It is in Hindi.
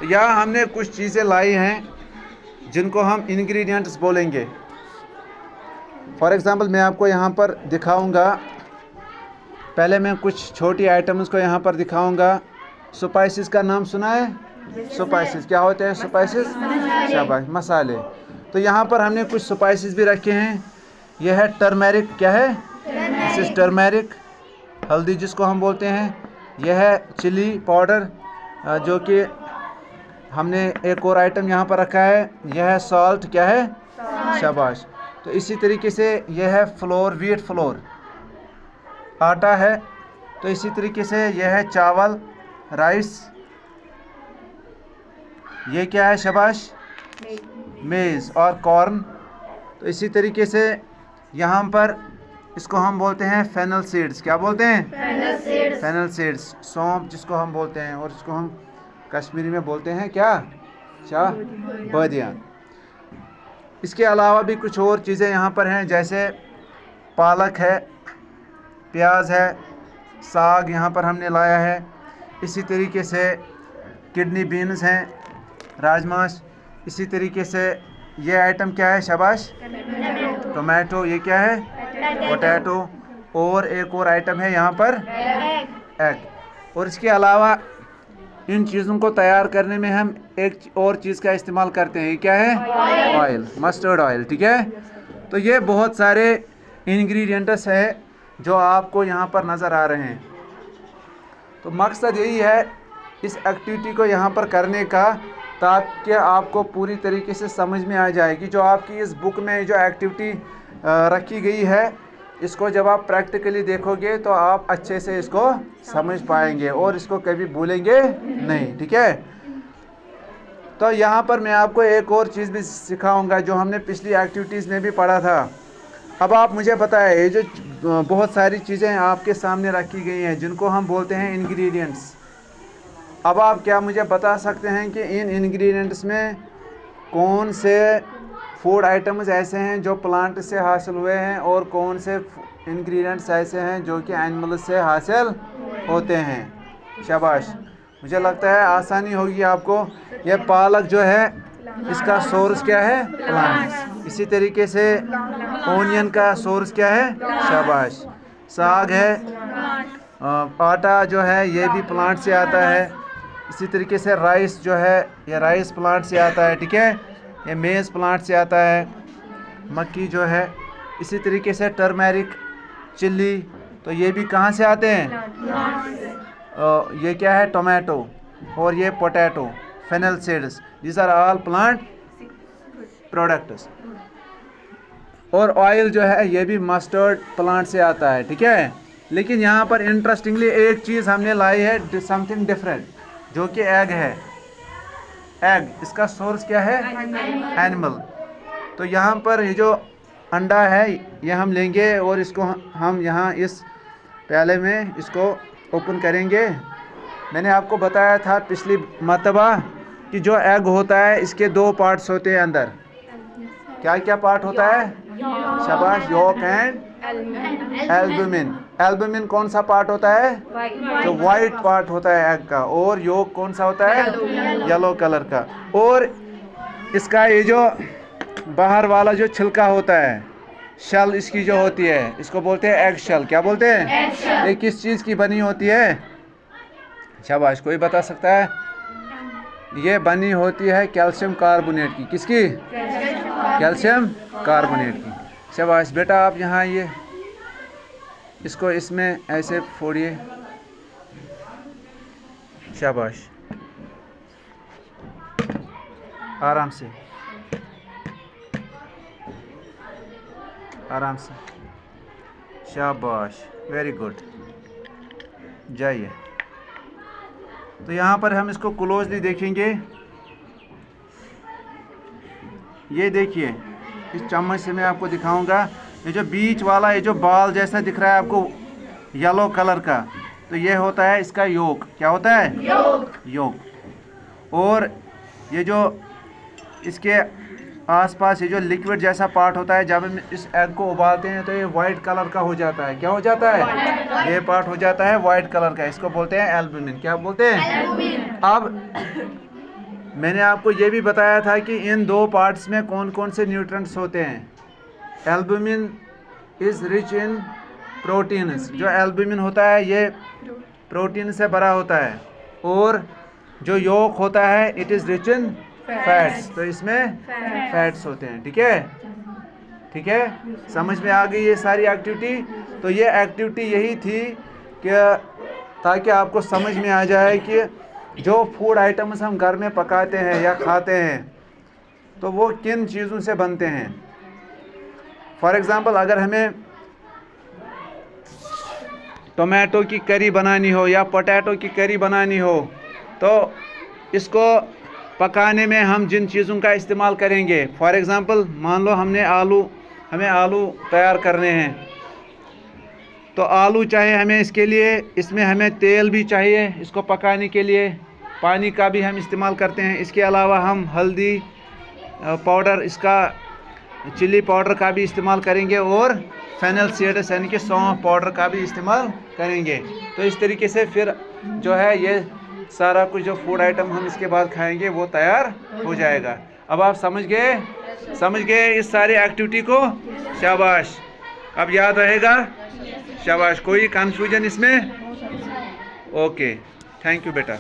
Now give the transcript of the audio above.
यहाँ हमने कुछ चीज़ें लाई हैं जिनको हम इंग्रेडिएंट्स बोलेंगे। फॉर एग्ज़ाम्पल मैं आपको यहाँ पर दिखाऊंगा। पहले मैं कुछ छोटी आइटम्स को यहाँ पर दिखाऊंगा। स्पाइसेस का नाम सुना है? स्पाइसेस क्या होते हैं? स्पाइसेस शाबाश, मसाले। तो यहाँ पर हमने कुछ स्पाइसेस भी रखे हैं। यह है टर्मेरिक। क्या है? दिस इज टर्मेरिक, हल्दी जिसको हम बोलते हैं। यह है चिली पाउडर, जो कि हमने एक और आइटम यहाँ पर रखा है। यह है सॉल्ट। क्या है? शाबाश। तो इसी तरीके से यह है फ्लोर, व्हीट फ्लोर, आटा है। तो इसी तरीके से यह है चावल, राइस। ये क्या है? शाबाश, मेज़ और कॉर्न। तो इसी तरीके से यहाँ पर इसको हम बोलते हैं फेनल सीड्स। क्या बोलते हैं? फेनल सीड्स, सौंफ जिसको हम बोलते हैं, और इसको हम कश्मीरी में बोलते हैं क्या? चाह बदियान। इसके अलावा भी कुछ और चीज़ें यहाँ पर हैं, जैसे पालक है, प्याज है, साग यहाँ पर हमने लाया है। इसी तरीके से किडनी बीन्स हैं, राजमाश। इसी तरीके से ये आइटम क्या है? शाबाश, टोमेटो। ये क्या है? पोटैटो। और एक और आइटम है यहाँ पर एग। और इसके अलावा इन चीज़ों को तैयार करने में हम एक और चीज़ का इस्तेमाल करते हैं। ये क्या है? Oil, mustard oil. ठीक है। तो ये बहुत सारे इंग्रेडिएंट्स है जो आपको यहाँ पर नज़र आ रहे हैं। तो मकसद यही है इस एक्टिविटी को यहाँ पर करने का, ताकि आपको पूरी तरीके से समझ में आ जाए कि जो आपकी इस बुक में जो एक्टिविटी रखी गई है, इसको जब आप प्रैक्टिकली देखोगे तो आप अच्छे से इसको समझ पाएंगे और इसको कभी भूलेंगे नहीं। ठीक है। तो यहाँ पर मैं आपको एक और चीज़ भी सिखाऊंगा जो हमने पिछली एक्टिविटीज़ में भी पढ़ा था। अब आप मुझे बताएं, ये जो बहुत सारी चीज़ें आपके सामने रखी गई हैं जिनको हम बोलते हैं इंग्रेडिएंट्स, अब आप क्या मुझे बता सकते हैं कि इन इंग्रेडिएंट्स में कौन से फूड आइटम्स ऐसे हैं जो प्लांट से हासिल हुए हैं और कौन से इंग्रेडिएंट्स ऐसे हैं जो कि एनिमल से हासिल होते हैं? शाबाश, मुझे लगता है आसानी होगी आपको। यह पालक जो है, इसका सोर्स क्या है? प्लांट। इसी तरीके से ओनियन का सोर्स क्या है? शाबाश। साग है, आटा जो है ये भी प्लांट से आता है। इसी तरीके से राइस जो है, ये राइस प्लांट से आता है। ठीक है। ये मेज़ प्लांट से आता है। मक्की जो है, इसी तरीके से टर्मेरिक, चिल्ली, तो ये भी कहाँ से आते हैं? ये क्या है? टोमेटो। और ये potato, fennel seeds, these are all plant products. और ऑयल जो है ये भी मस्टर्ड प्लांट से आता है। ठीक है। लेकिन यहाँ पर इंटरेस्टिंगली एक चीज़ हमने लाई है, समथिंग डिफरेंट, जो कि एग है। एग, इसका सोर्स क्या है? एनिमल। तो यहाँ पर ये जो अंडा है ये हम लेंगे और इसको हम यहाँ इस प्याले में इसको ओपन करेंगे। मैंने आपको बताया था पिछली मर्तबा कि जो एग होता है इसके दो पार्ट्स होते हैं अंदर। क्या क्या पार्ट होता है? शाबाश, योक एंड एल्बुमिन। एल्बुमिन कौन सा पार्ट होता है? जो वाइट पार्ट होता है एग का। और योक कौन सा होता है? येलो कलर का। और इसका ये जो बाहर वाला जो छिलका होता है, शल इसकी जो होती है, इसको बोलते हैं एग शल। क्या बोलते हैं? ये किस चीज़ की बनी होती है? शाबाश, कोई बता सकता है? ये बनी होती है कैल्शियम कार्बोनेट की। किसकी? कैल्शियम कार्बोनेट की। शाबाश बेटा, आप यहाँ ये इसको इसमें ऐसे फोड़िए। शाबाश, आराम से, आराम से। शाबाश, वेरी गुड। जाइए। तो यहाँ पर हम इसको क्लोजली देखेंगे। ये देखिए, इस चम्मच से मैं आपको दिखाऊंगा। ये जो बीच वाला, ये जो बाल जैसा दिख रहा है आपको येलो कलर का, तो ये होता है इसका योक। क्या होता है? योक। और ये जो इसके आसपास ये जो लिक्विड जैसा पार्ट होता है, जब हम इस एग को उबालते हैं तो ये वाइट कलर का हो जाता है। क्या हो जाता है? ये पार्ट हो जाता है वाइट कलर का। इसको बोलते हैं एल्बुमिन। क्या बोलते हैं? अब मैंने आपको ये भी बताया था कि इन दो पार्ट्स में कौन कौन से न्यूट्रिएंट्स होते हैं। Albumin is rich in proteins. जो एल्बुमिन होता है ये प्रोटीन से भरा होता है, और जो योक होता है it is rich in fats. तो इसमें फैट्स होते हैं। ठीक है, ठीक है, समझ में आ गई ये सारी एक्टिविटी। तो ये एक्टिविटी यही थी कि ताकि आपको समझ में आ जाए कि जो फूड आइटम्स हम घर में पकाते हैं या खाते हैं तो वो किन चीज़ों से बनते हैं। फॉर एग्ज़ाम्पल, अगर हमें टोमेटो की करी बनानी हो या पोटैटो की करी बनानी हो, तो इसको पकाने में हम जिन चीज़ों का इस्तेमाल करेंगे, फॉर एग्ज़ाम्पल मान लो हमें आलू तैयार करने हैं, तो आलू चाहिए हमें, इसके लिए इसमें हमें तेल भी चाहिए, इसको पकाने के लिए पानी का भी हम इस्तेमाल करते हैं। इसके अलावा हम हल्दी पाउडर, इसका चिली पाउडर का भी इस्तेमाल करेंगे, और फेनल सीड्स यानी कि सौंफ पाउडर का भी इस्तेमाल करेंगे। तो इस तरीके से फिर जो है ये सारा कुछ जो फूड आइटम हम इसके बाद खाएंगे वो तैयार हो जाएगा। अब आप समझ गए इस सारी एक्टिविटी को? शाबाश, अब याद रहेगा? शाबाश। कोई कन्फ्यूजन इसमें? ओके, थैंक यू बेटा।